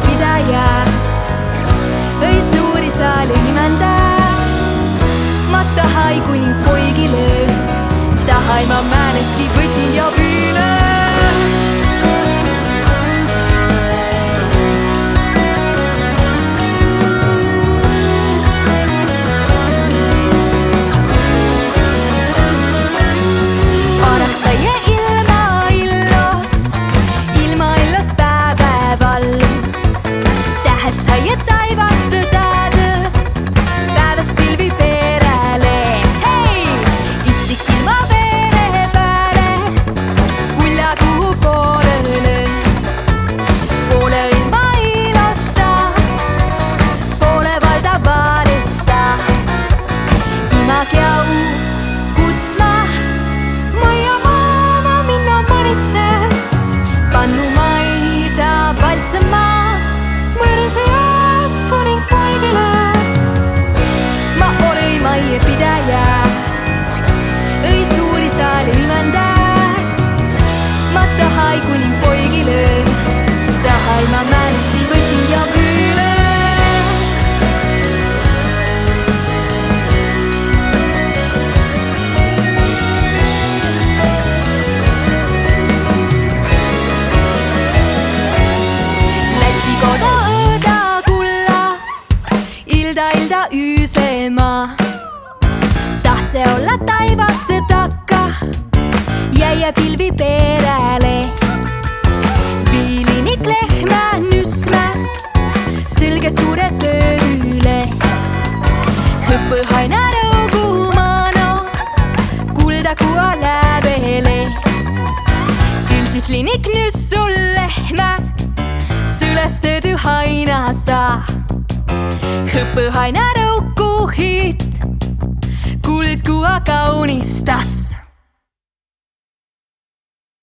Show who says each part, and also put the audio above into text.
Speaker 1: pidaja, õi suuri saali imenda. Ma tahai kuning poigile, tahai ma määneski võtin ja püüle. Pidaja, õi suuri saali imenda. Ma tahai kuning poigile, tahai ma määneski võtin ja püüle. Lätsi koda õõda kulla, ilda üüsema. Tahtse olla taivaste takka, jäi pilvi perele. Viilinik lehmä nysmä, sylge suure söödüle. Hõpõhaina rõugumano, kulda kua lävele. Külsis linik nyssul lehmä, süles söödü haina saa. Hõpõhaina rõuku hit, kuld kua kaunistas.